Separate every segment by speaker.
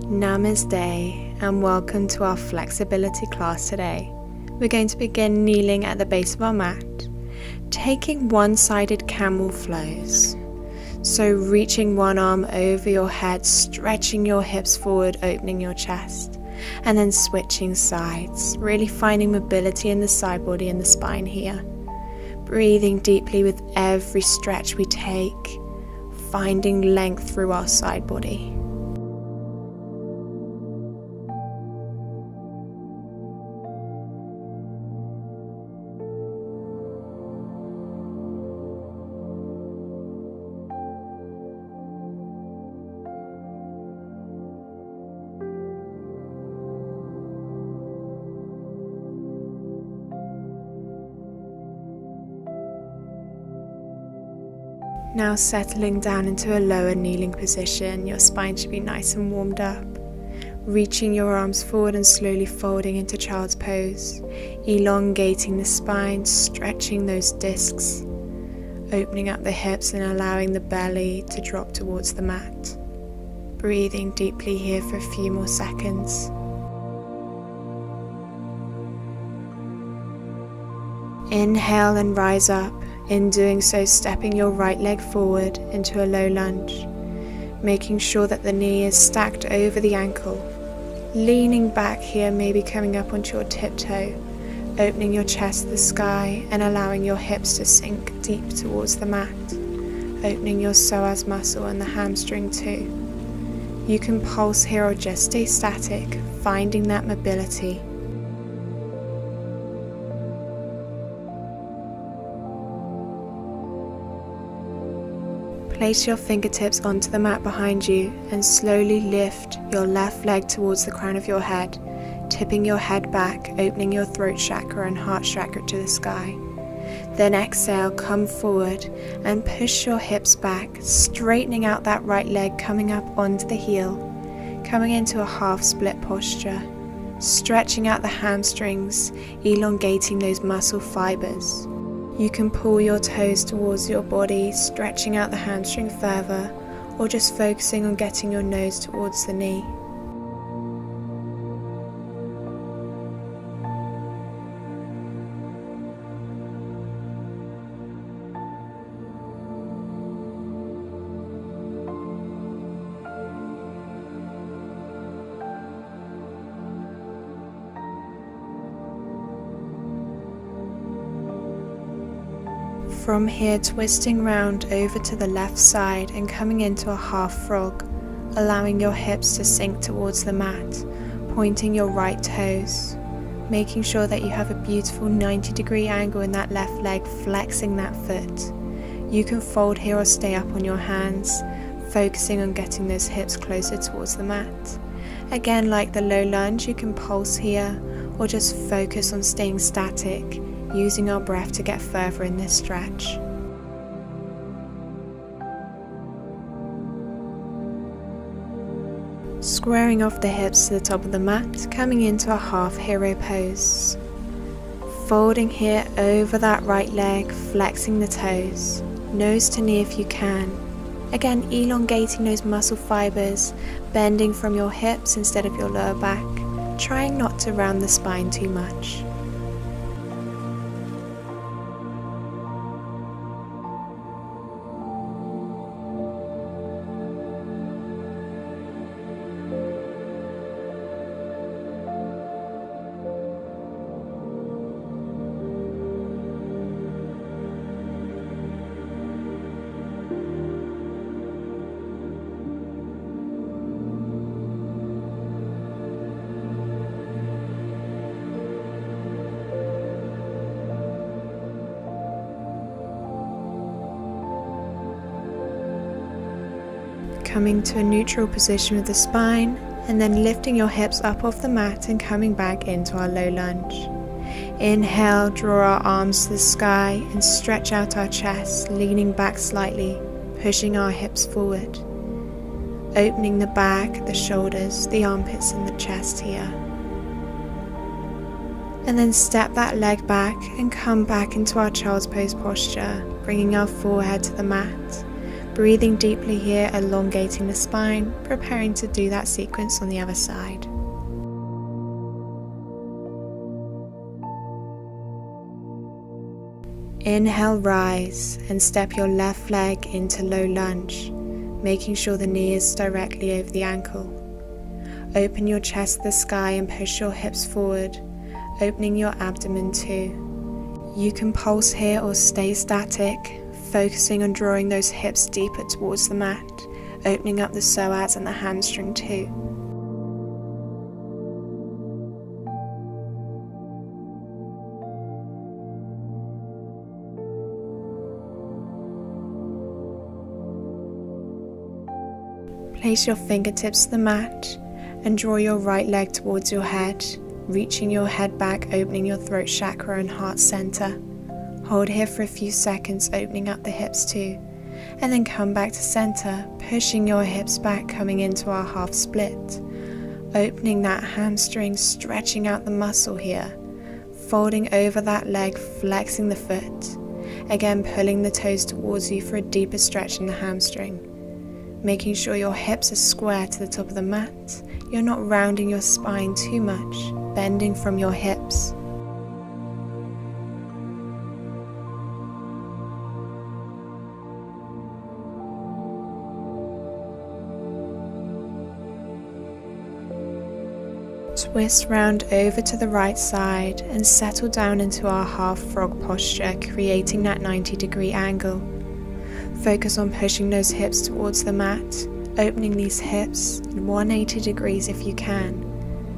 Speaker 1: Namaste and welcome to our flexibility class today. We're going to begin kneeling at the base of our mat, taking one-sided camel flows. So reaching one arm over your head, stretching your hips forward, opening your chest, and then switching sides, really finding mobility in the side body and the spine here. Breathing deeply with every stretch we take, finding length through our side body. Now settling down into a lower kneeling position, your spine should be nice and warmed up. Reaching your arms forward and slowly folding into child's pose, elongating the spine, stretching those discs, opening up the hips and allowing the belly to drop towards the mat. Breathing deeply here for a few more seconds. Inhale and rise up. In doing so, stepping your right leg forward into a low lunge, making sure that the knee is stacked over the ankle. Leaning back here, maybe coming up onto your tiptoe, opening your chest to the sky and allowing your hips to sink deep towards the mat, opening your psoas muscle and the hamstring too. You can pulse here or just stay static, finding that mobility. Place your fingertips onto the mat behind you and slowly lift your left leg towards the crown of your head, tipping your head back, opening your throat chakra and heart chakra to the sky. Then exhale, come forward and push your hips back, straightening out that right leg, coming up onto the heel, coming into a half split posture, stretching out the hamstrings, elongating those muscle fibers. You can pull your toes towards your body, stretching out the hamstring further, or just focusing on getting your nose towards the knee. From here, twisting round over to the left side and coming into a half frog, allowing your hips to sink towards the mat, pointing your right toes, making sure that you have a beautiful 90-degree angle in that left leg, flexing that foot. You can fold here or stay up on your hands, focusing on getting those hips closer towards the mat. Again, like the low lunge, you can pulse here or just focus on staying static, using our breath to get further in this stretch. Squaring off the hips to the top of the mat, coming into a half hero pose. Folding here over that right leg, flexing the toes, nose to knee if you can. Again, elongating those muscle fibers, bending from your hips instead of your lower back, trying not to round the spine too much. Coming to a neutral position with the spine, and then lifting your hips up off the mat and coming back into our low lunge. Inhale, draw our arms to the sky and stretch out our chest, leaning back slightly, pushing our hips forward, opening the back, the shoulders, the armpits and the chest here. And then step that leg back and come back into our child's pose posture, bringing our forehead to the mat, Breathing deeply here, elongating the spine, preparing to do that sequence on the other side. Inhale, rise and step your left leg into low lunge, making sure the knee is directly over the ankle. Open your chest to the sky and push your hips forward, opening your abdomen too. You can pulse here or stay static, focusing on drawing those hips deeper towards the mat, opening up the psoas and the hamstring too. Place your fingertips to the mat and draw your right leg towards your head, reaching your head back, opening your throat chakra and heart center. Hold here for a few seconds, opening up the hips too, and then come back to center, pushing your hips back, coming into our half split. Opening that hamstring, stretching out the muscle here, folding over that leg, flexing the foot. Again, pulling the toes towards you for a deeper stretch in the hamstring. Making sure your hips are square to the top of the mat. You're not rounding your spine too much, bending from your hips. Twist round over to the right side and settle down into our half frog posture, creating that 90-degree angle. Focus on pushing those hips towards the mat, opening these hips 180 degrees if you can.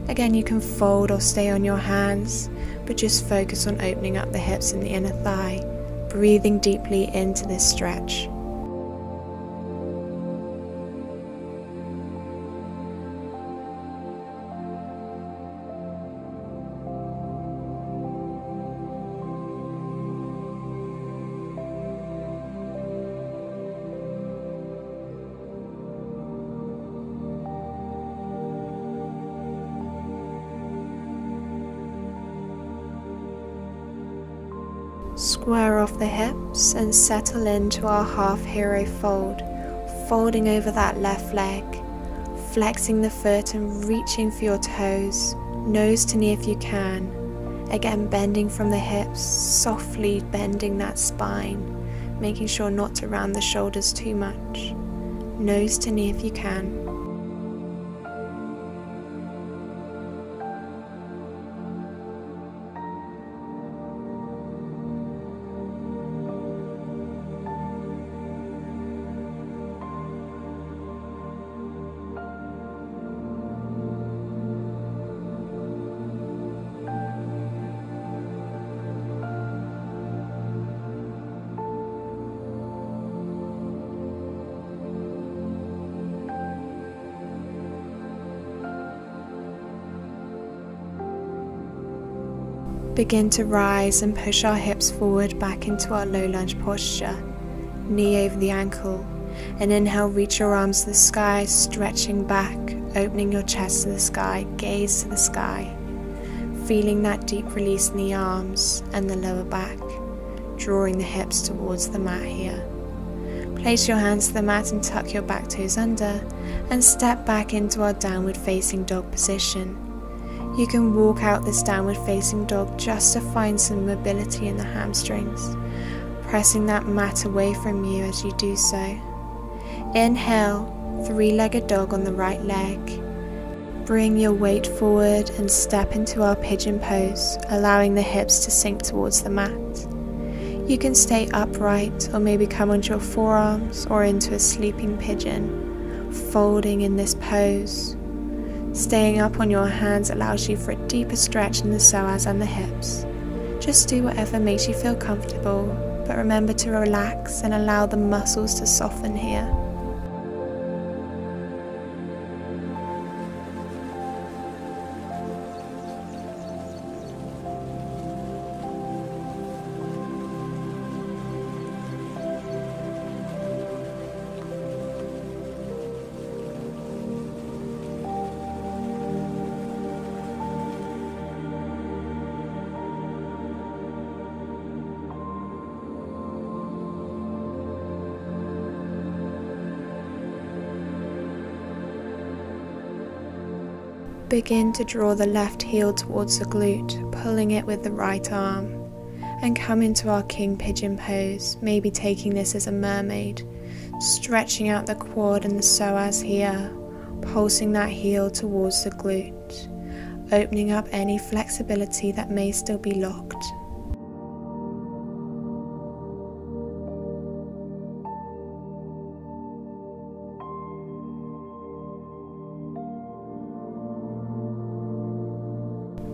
Speaker 1: Again, you can fold or stay on your hands, but just focus on opening up the hips and the inner thigh, breathing deeply into this stretch. Square off the hips and settle into our half hero fold, folding over that left leg, flexing the foot and reaching for your toes, nose to knee if you can. Again, bending from the hips, softly bending that spine, making sure not to round the shoulders too much. Nose to knee if you can. Begin to rise and push our hips forward back into our low lunge posture, knee over the ankle, and inhale, reach your arms to the sky, stretching back, opening your chest to the sky, gaze to the sky, feeling that deep release in the arms and the lower back, drawing the hips towards the mat here. Place your hands to the mat and tuck your back toes under, and step back into our downward facing dog position. You can walk out this downward facing dog just to find some mobility in the hamstrings, pressing that mat away from you as you do so. Inhale, three-legged dog on the right leg. Bring your weight forward and step into our pigeon pose, allowing the hips to sink towards the mat. You can stay upright or maybe come onto your forearms or into a sleeping pigeon, folding in this pose. Staying up on your hands allows you for a deeper stretch in the psoas and the hips. Just do whatever makes you feel comfortable, but remember to relax and allow the muscles to soften here. Begin to draw the left heel towards the glute, pulling it with the right arm, and come into our king pigeon pose, maybe taking this as a mermaid, stretching out the quad and the psoas here, pulsing that heel towards the glute, opening up any flexibility that may still be locked.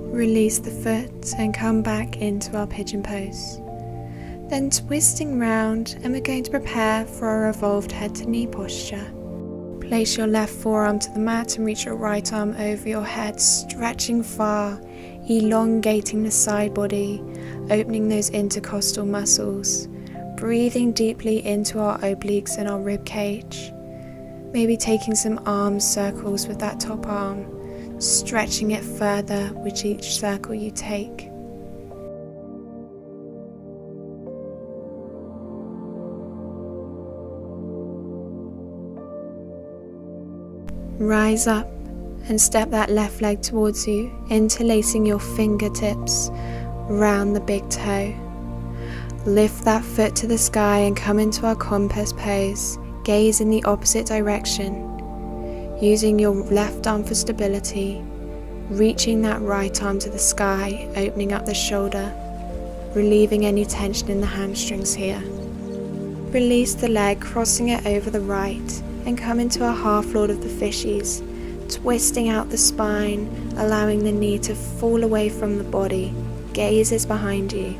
Speaker 1: Release the foot and come back into our pigeon pose. Then twisting round, and we're going to prepare for a revolved head to knee posture. Place your left forearm to the mat and reach your right arm over your head, stretching far, elongating the side body, opening those intercostal muscles, breathing deeply into our obliques and our rib cage. Maybe taking some arm circles with that top arm, stretching it further with each circle you take. Rise up and step that left leg towards you, interlacing your fingertips round the big toe. Lift that foot to the sky and come into our compass pose. Gaze in the opposite direction. Using your left arm for stability, reaching that right arm to the sky, opening up the shoulder, relieving any tension in the hamstrings here. Release the leg, crossing it over the right, and come into a half lord of the fishies, twisting out the spine, allowing the knee to fall away from the body. Gaze is behind you,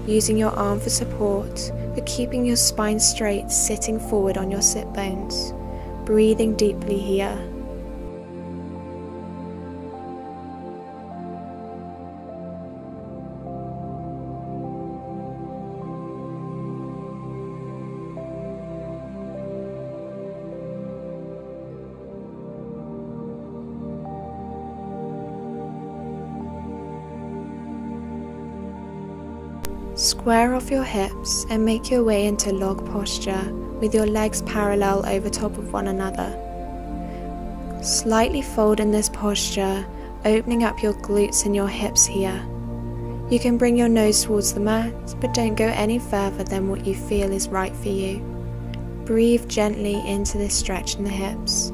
Speaker 1: using your arm for support, but keeping your spine straight, sitting forward on your sit bones. Breathing deeply here. Square off your hips and make your way into log posture with your legs parallel over top of one another. Slightly fold in this posture, opening up your glutes and your hips here. You can bring your nose towards the mat, but don't go any further than what you feel is right for you. Breathe gently into this stretch in the hips.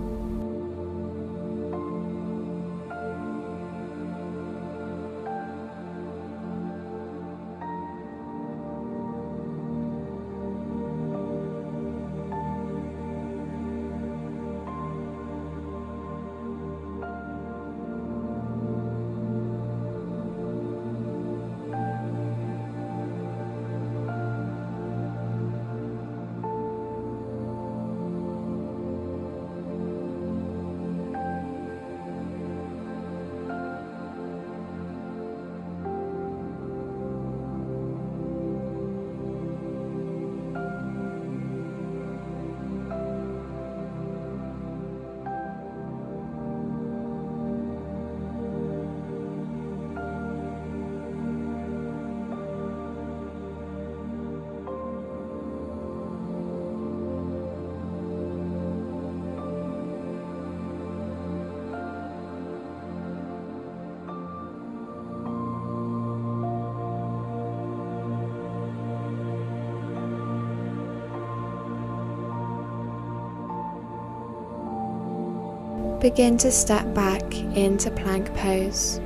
Speaker 1: Begin to step back into plank pose,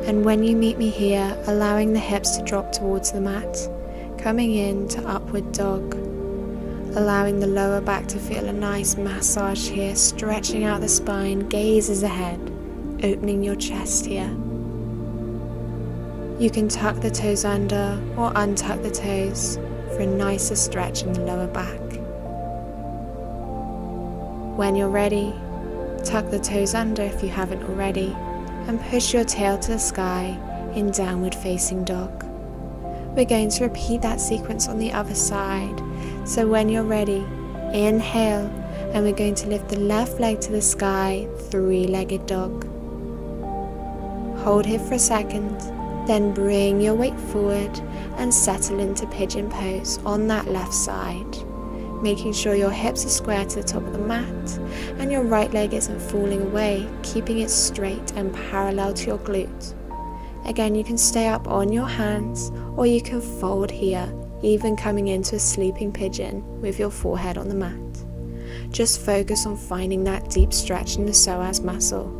Speaker 1: and when you meet me here, allowing the hips to drop towards the mat, coming into upward dog, allowing the lower back to feel a nice massage here, stretching out the spine, gaze is ahead, opening your chest here. You can tuck the toes under or untuck the toes for a nicer stretch in the lower back. When you're ready, tuck the toes under if you haven't already, and push your tail to the sky in downward facing dog. We're going to repeat that sequence on the other side. So when you're ready, inhale, and we're going to lift the left leg to the sky, three-legged dog. Hold here for a second, then bring your weight forward and settle into pigeon pose on that left side. making sure your hips are square to the top of the mat and your right leg isn't falling away, keeping it straight and parallel to your glute. Again, you can stay up on your hands or you can fold here, even coming into a sleeping pigeon with your forehead on the mat. Just focus on finding that deep stretch in the psoas muscle.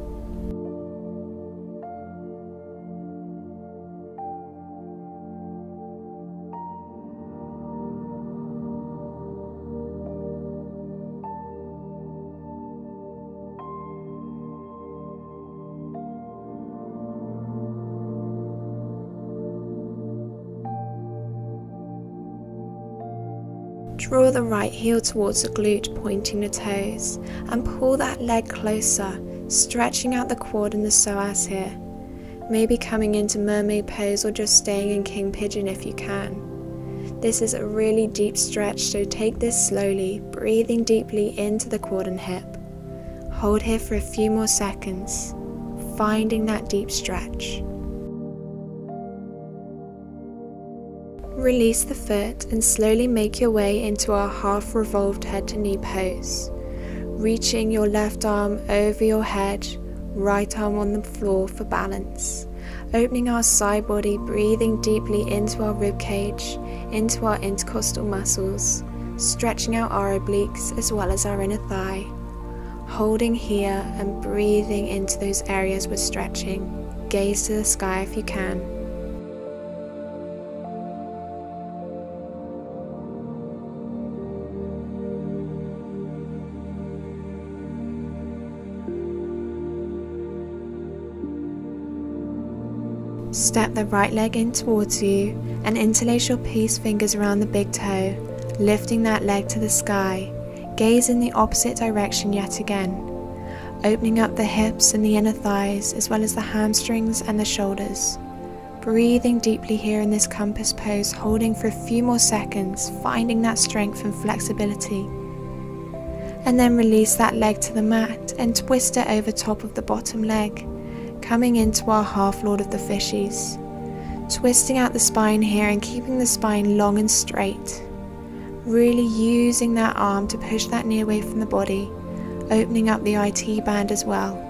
Speaker 1: Draw the right heel towards the glute, pointing the toes, and pull that leg closer, stretching out the quad and the psoas here. Maybe coming into mermaid pose or just staying in king pigeon if you can. This is a really deep stretch, so take this slowly, breathing deeply into the quad and hip. Hold here for a few more seconds, finding that deep stretch. Release the foot and slowly make your way into our half revolved head to knee pose. Reaching your left arm over your head, right arm on the floor for balance. Opening our side body, breathing deeply into our rib cage, into our intercostal muscles, stretching out our obliques as well as our inner thigh. Holding here and breathing into those areas we're stretching. Gaze to the sky if you can. Step the right leg in towards you and interlace your peace fingers around the big toe, lifting that leg to the sky. Gaze in the opposite direction yet again, opening up the hips and the inner thighs as well as the hamstrings and the shoulders. Breathing deeply here in this compass pose, holding for a few more seconds, finding that strength and flexibility. And then release that leg to the mat and twist it over top of the bottom leg, coming into our half Lord of the Fishes. Twisting out the spine here and keeping the spine long and straight. Really using that arm to push that knee away from the body, opening up the IT band as well.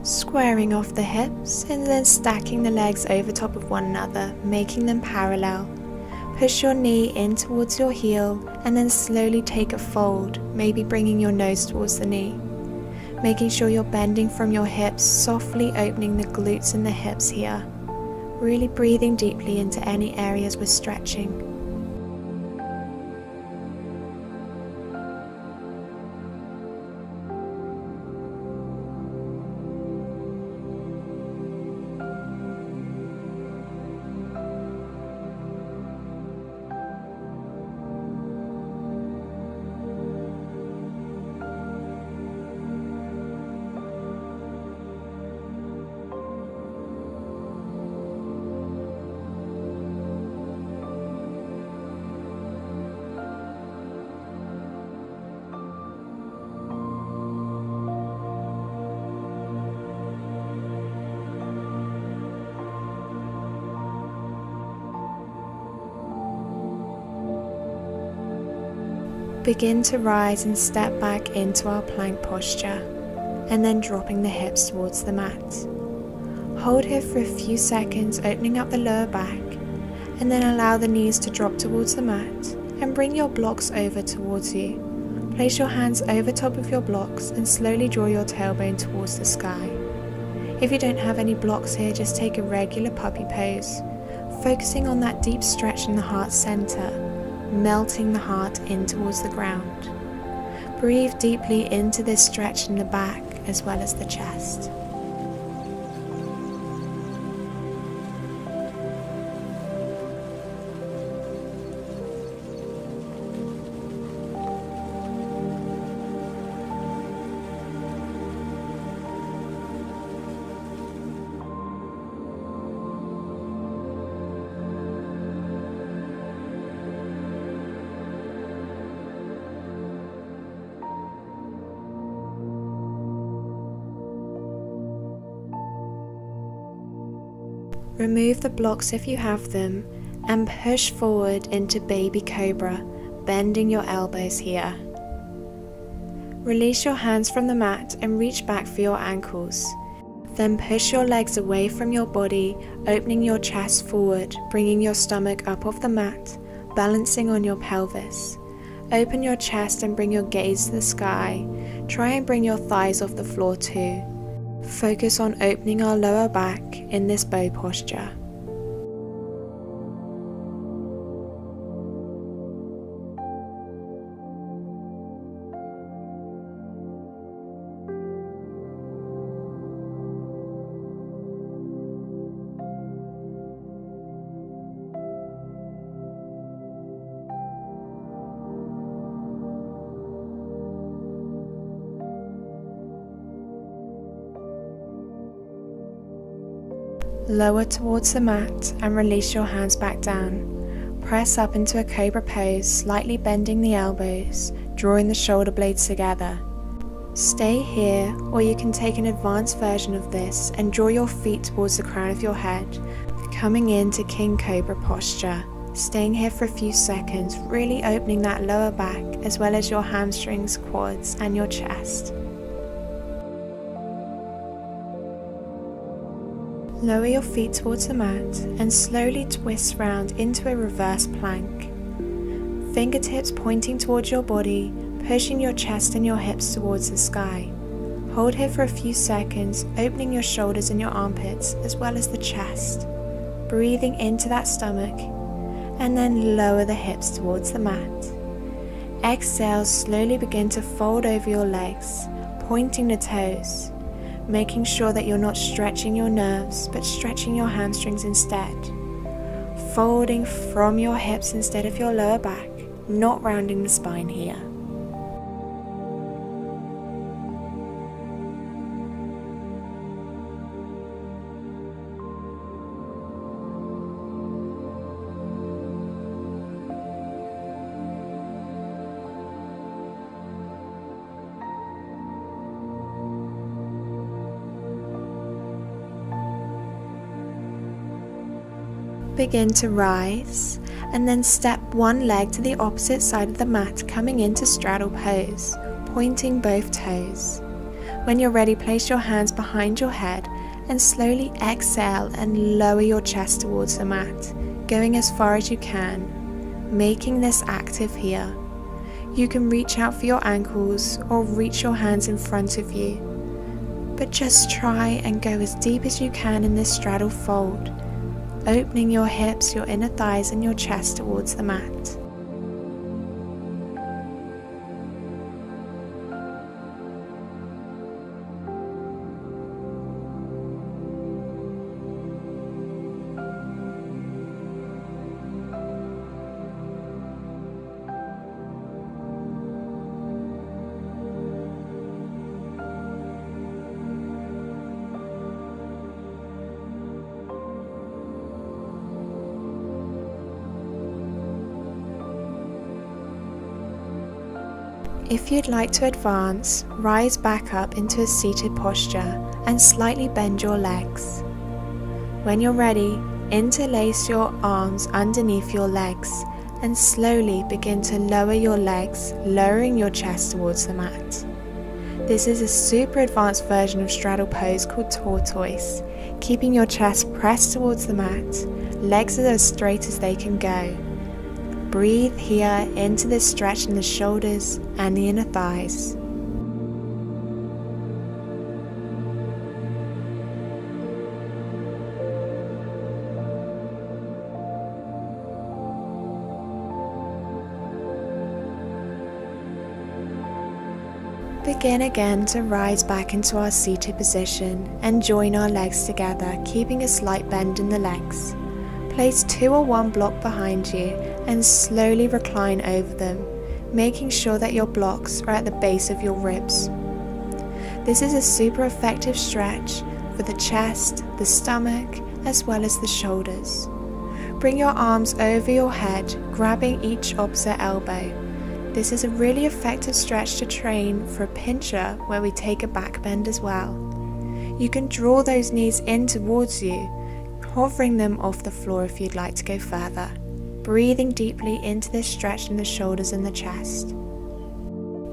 Speaker 1: Squaring off the hips and then stacking the legs over top of one another, making them parallel. Push your knee in towards your heel and then slowly take a fold, maybe bringing your nose towards the knee. Making sure you're bending from your hips, softly opening the glutes and the hips here. Really breathing deeply into any areas we're stretching. Begin to rise and step back into our plank posture, and then dropping the hips towards the mat. Hold here for a few seconds, opening up the lower back, and then allow the knees to drop towards the mat, and bring your blocks over towards you. Place your hands over top of your blocks and slowly draw your tailbone towards the sky. If you don't have any blocks here, just take a regular puppy pose, focusing on that deep stretch in the heart center, melting the heart in towards the ground. Breathe deeply into this stretch in the back as well as the chest. Remove the blocks if you have them and push forward into baby cobra, bending your elbows here. Release your hands from the mat and reach back for your ankles. Then push your legs away from your body, opening your chest forward, bringing your stomach up off the mat, balancing on your pelvis. Open your chest and bring your gaze to the sky. Try and bring your thighs off the floor too. Focus on opening our lower back in this bow posture. Lower towards the mat and release your hands back down. Press up into a cobra pose, slightly bending the elbows, drawing the shoulder blades together. Stay here, or you can take an advanced version of this and draw your feet towards the crown of your head, coming into King Cobra posture. Staying here for a few seconds, really opening that lower back as well as your hamstrings, quads and your chest. Lower your feet towards the mat and slowly twist round into a reverse plank. Fingertips pointing towards your body, pushing your chest and your hips towards the sky. Hold here for a few seconds, opening your shoulders and your armpits as well as the chest. Breathing into that stomach and then lower the hips towards the mat. Exhale, slowly begin to fold over your legs, pointing the toes. Making sure that you're not stretching your nerves, but stretching your hamstrings instead. Folding from your hips instead of your lower back, not rounding the spine here. Begin to rise and then step one leg to the opposite side of the mat, coming into straddle pose, pointing both toes. When you're ready, place your hands behind your head and slowly exhale and lower your chest towards the mat, going as far as you can, making this active here. You can reach out for your ankles or reach your hands in front of you, but just try and go as deep as you can in this straddle fold, opening your hips, your inner thighs and your chest towards the mat. If you'd like to advance, rise back up into a seated posture and slightly bend your legs. When you're ready, interlace your arms underneath your legs and slowly begin to lower your legs, lowering your chest towards the mat. This is a super advanced version of straddle pose called tortoise, keeping your chest pressed towards the mat, legs are as straight as they can go. Breathe here into this stretch in the shoulders and the inner thighs. Begin again to rise back into our seated position and join our legs together, keeping a slight bend in the legs. Place 2 or 1 block behind you and slowly recline over them, making sure that your blocks are at the base of your ribs. This is a super effective stretch for the chest, the stomach, as well as the shoulders. Bring your arms over your head, grabbing each opposite elbow. This is a really effective stretch to train for a pincher where we take a back bend as well. You can draw those knees in towards you, hovering them off the floor if you'd like to go further. Breathing deeply into this stretch in the shoulders and the chest.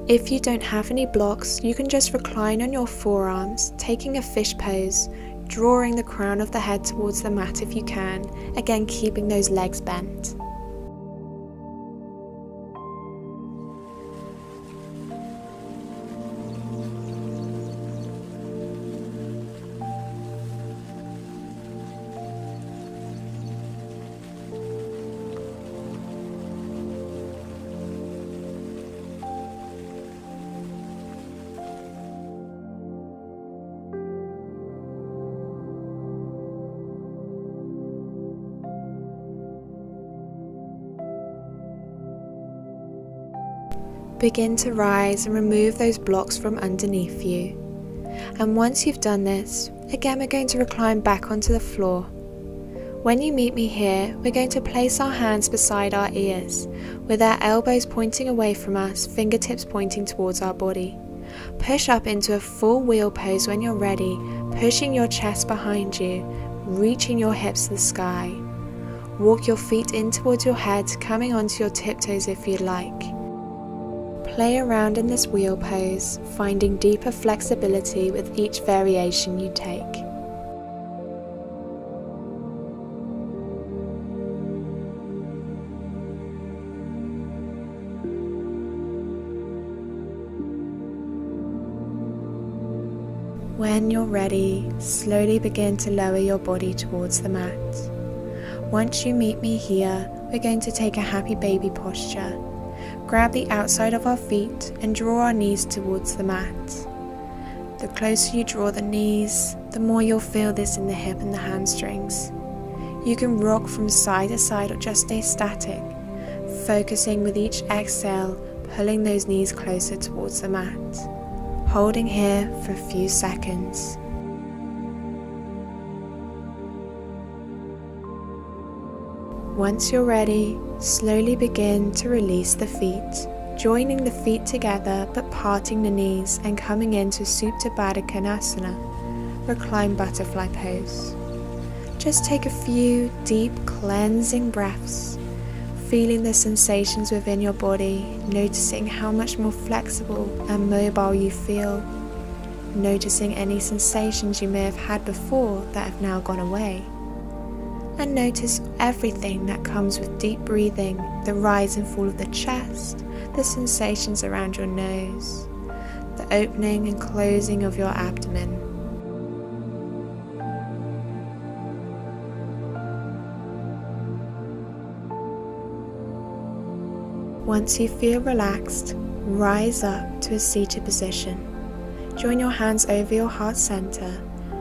Speaker 1: If you don't have any blocks, you can just recline on your forearms, taking a fish pose, drawing the crown of the head towards the mat if you can, again keeping those legs bent. Begin to rise and remove those blocks from underneath you. And once you've done this, again we're going to recline back onto the floor. When you meet me here, we're going to place our hands beside our ears, with our elbows pointing away from us, fingertips pointing towards our body. Push up into a full wheel pose when you're ready, pushing your chest behind you, reaching your hips to the sky. Walk your feet in towards your head, coming onto your tiptoes if you'd like. Play around in this wheel pose, finding deeper flexibility with each variation you take. When you're ready, slowly begin to lower your body towards the mat. Once you meet me here, we're going to take a happy baby posture. Grab the outside of our feet and draw our knees towards the mat. The closer you draw the knees, the more you'll feel this in the hip and the hamstrings. You can rock from side to side or just stay static, focusing with each exhale, pulling those knees closer towards the mat. Holding here for a few seconds. Once you're ready, slowly begin to release the feet, joining the feet together but parting the knees and coming into Supta Baddha Konasana, reclined butterfly pose. Just take a few deep cleansing breaths, feeling the sensations within your body, noticing how much more flexible and mobile you feel, noticing any sensations you may have had before that have now gone away. And notice everything that comes with deep breathing, the rise and fall of the chest, the sensations around your nose, the opening and closing of your abdomen. Once you feel relaxed, rise up to a seated position. Join your hands over your heart center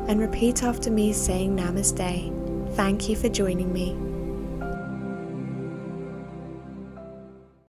Speaker 1: and repeat after me saying Namaste. Thank you for joining me.